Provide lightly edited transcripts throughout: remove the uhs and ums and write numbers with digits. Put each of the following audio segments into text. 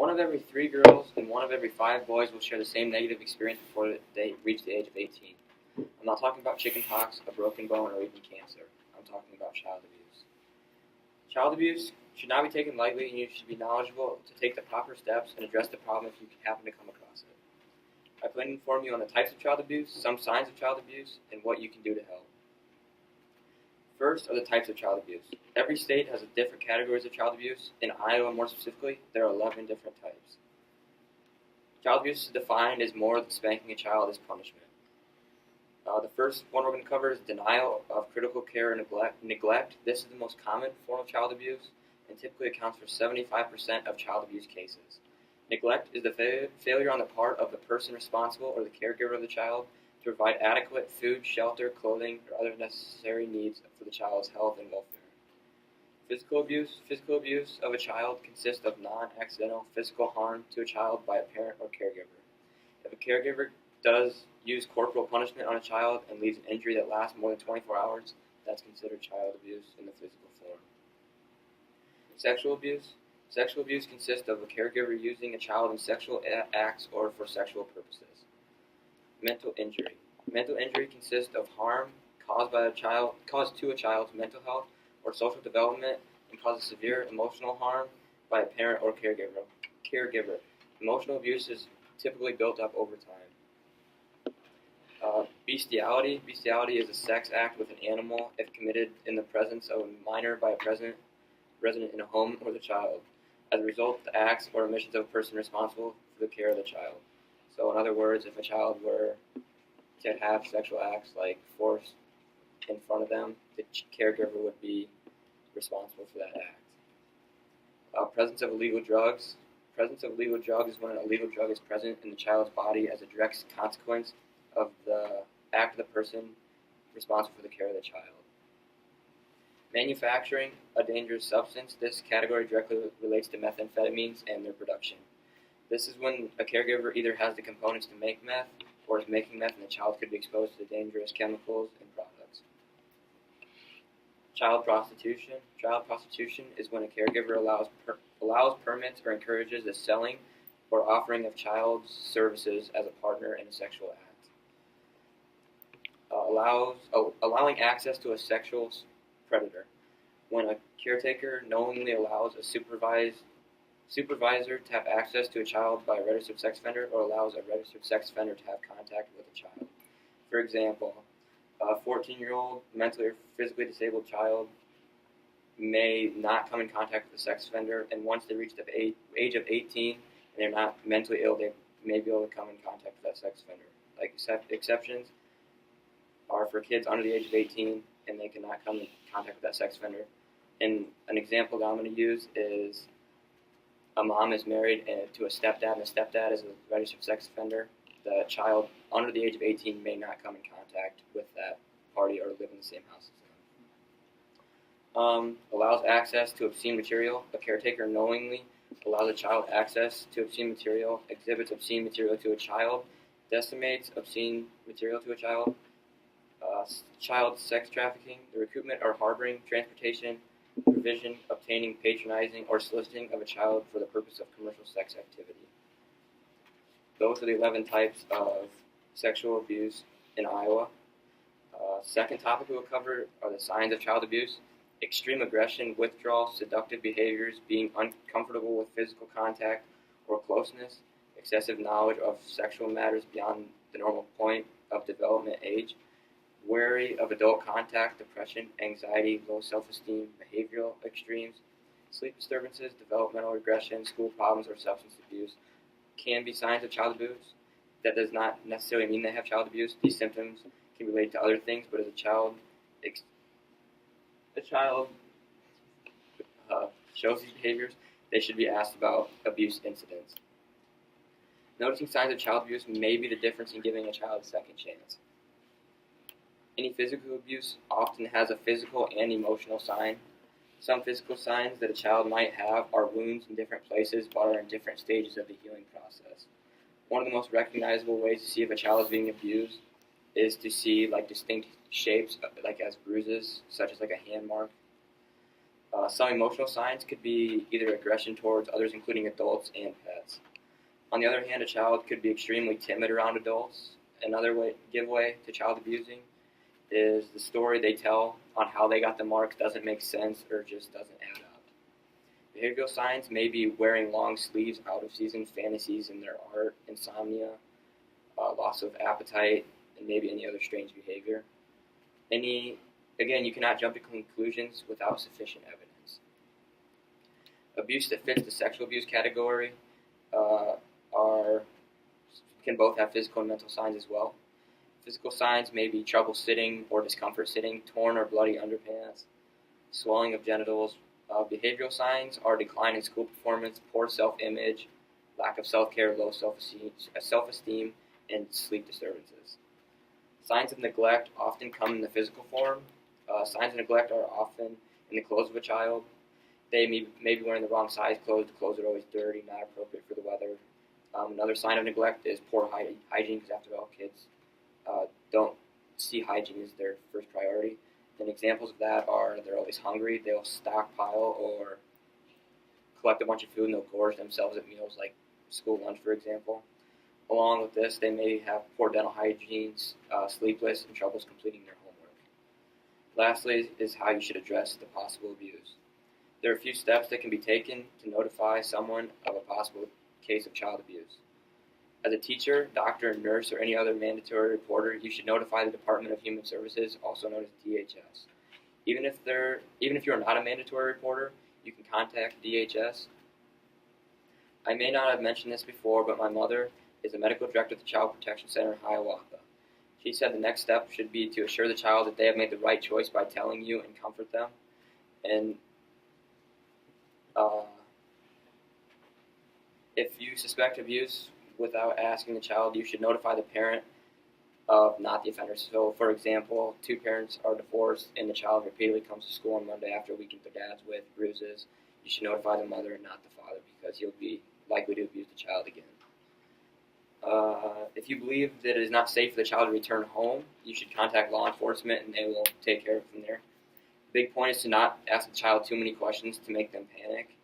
One of every 3 girls and one of every 5 boys will share the same negative experience before they reach the age of 18. I'm not talking about chickenpox, a broken bone, or even cancer. I'm talking about child abuse. Child abuse should not be taken lightly, and you should be knowledgeable to take the proper steps and address the problem if you happen to come across it. I plan to inform you on the types of child abuse, some signs of child abuse, and what you can do to help. First are the types of child abuse. Every state has different categories of child abuse. In Iowa, more specifically, there are 11 different types. Child abuse is defined as more than spanking a child as punishment. The first one we're going to cover is denial of critical care and neglect. This is the most common form of child abuse and typically accounts for 75% of child abuse cases. Neglect is the failure on the part of the person responsible or the caregiver of the child to provide adequate food, shelter, clothing, or other necessary needs for the child's health and welfare. Physical abuse of a child consists of non-accidental physical harm to a child by a parent or caregiver. If a caregiver does use corporal punishment on a child and leaves an injury that lasts more than 24 hours, that's considered child abuse in the physical form. Sexual abuse. Sexual abuse consists of a caregiver using a child in sexual acts or for sexual purposes. Mental injury. Mental injury consists of harm caused to a child's mental health or social development and causes severe emotional harm by a parent or caregiver. Emotional abuse is typically built up over time. Bestiality. Bestiality is a sex act with an animal if committed in the presence of a minor by a resident in a home or the child. As a result, the acts or omissions of a person responsible for the care of the child. So in other words, if a child were to have sexual acts like force in front of them, the caregiver would be responsible for that act. Presence of illegal drugs. Presence of illegal drugs is when an illegal drug is present in the child's body as a direct consequence of the act of the person responsible for the care of the child. Manufacturing a dangerous substance. This category directly relates to methamphetamines and their production. This is when a caregiver either has the components to make meth or is making meth and the child could be exposed to the dangerous chemicals and products. Child prostitution. Child prostitution is when a caregiver allows permits or encourages the selling or offering of child services as a partner in a sexual act. Allowing access to a sexual predator. When a caretaker knowingly allows a supervisor to have access to a child by a registered sex offender or allows a registered sex offender to have contact with a child. For example, a 14-year-old mentally or physically disabled child may not come in contact with a sex offender, and once they reach the age of 18 and they're not mentally ill, they may be able to come in contact with that sex offender. Like exceptions are for kids under the age of 18 and they cannot come in contact with that sex offender. And an example that I'm going to use is a mom is married to a stepdad, and the stepdad is a registered sex offender. The child under the age of 18 may not come in contact with that party or live in the same house as them. Allows access to obscene material. A caretaker knowingly allows a child access to obscene material, exhibits obscene material to a child, decimates obscene material to a child. Child sex trafficking, the recruitment or harboring, transportation, provision, obtaining, patronizing, or soliciting of a child for the purpose of commercial sex activity. Those are the 11 types of sexual abuse in Iowa. Second topic we'll cover are the signs of child abuse. Extreme aggression, withdrawal, seductive behaviors, being uncomfortable with physical contact or closeness, excessive knowledge of sexual matters beyond the normal point of development age, wary of adult contact, depression, anxiety, low self-esteem, behavioral extremes, sleep disturbances, developmental regression, school problems, or substance abuse can be signs of child abuse. That does not necessarily mean they have child abuse. These symptoms can relate to other things, but as a child shows these behaviors, they should be asked about abuse incidents. Noticing signs of child abuse may be the difference in giving a child a second chance. Any physical abuse often has a physical and emotional sign. Some physical signs that a child might have are wounds in different places but are in different stages of the healing process. One of the most recognizable ways to see if a child is being abused is to see distinct shapes, like as bruises, such as a hand mark. Some emotional signs could be either aggression towards others, including adults and pets. On the other hand, a child could be extremely timid around adults. Another giveaway to child abusing is the story they tell on how they got the mark doesn't make sense or just doesn't add up. Behavioral signs may be wearing long sleeves, out of season fantasies in their art, insomnia, loss of appetite, and maybe any other strange behavior. Again, you cannot jump to conclusions without sufficient evidence. Abuse that fits the sexual abuse category can both have physical and mental signs as well. Physical signs may be trouble sitting or discomfort sitting, torn or bloody underpants, swelling of genitals. Behavioral signs are decline in school performance, poor self-image, lack of self-care, low self-esteem, and sleep disturbances. Signs of neglect often come in the physical form. Signs of neglect are often in the clothes of a child. They may be wearing the wrong size clothes. The clothes are always dirty, not appropriate for the weather. Another sign of neglect is poor hygiene, because after all, kids don't see hygiene as their first priority. And examples of that are they're always hungry, they'll stockpile or collect a bunch of food, and they'll gorge themselves at meals like school lunch, for example. Along with this, they may have poor dental hygiene, sleepless, and troubles completing their homework. Lastly is how you should address the possible abuse. There are a few steps that can be taken to notify someone of a possible case of child abuse. As a teacher, doctor, nurse, or any other mandatory reporter, you should notify the Department of Human Services, also known as DHS. Even if you are not a mandatory reporter, you can contact DHS. I may not have mentioned this before, but my mother is a medical director at the Child Protection Center in Hiawatha. She said the next step should be to assure the child that they have made the right choice by telling you and comfort them. And if you suspect abuse without asking the child, you should notify the parent of not the offender. So, for example, two parents are divorced and the child repeatedly comes to school on Monday after a weekend with their dads with bruises. You should notify the mother and not the father, because he'll be likely to abuse the child again. If you believe that it is not safe for the child to return home, you should contact law enforcement and they will take care of it from there. The big point is to not ask the child too many questions to make them panic.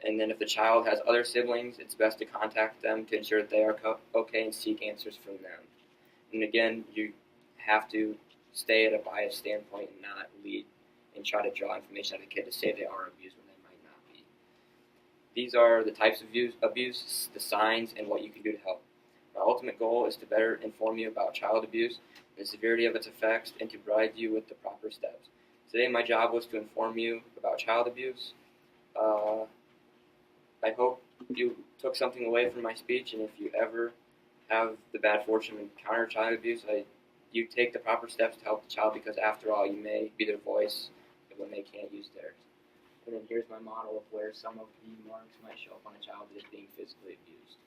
And then if the child has other siblings, it's best to contact them to ensure that they are okay and seek answers from them. And again, you have to stay at a biased standpoint and not lead and try to draw information out of the kid to say they are abused when they might not be. These are the types of abuse, the signs, and what you can do to help. My ultimate goal is to better inform you about child abuse, the severity of its effects, and to provide you with the proper steps. Today my job was to inform you about child abuse. I hope you took something away from my speech, and if you ever have the bad fortune to encounter child abuse, you take the proper steps to help the child, because after all, you may be their voice when they can't use theirs. And then here's my model of where some of the marks might show up on a child that is being physically abused.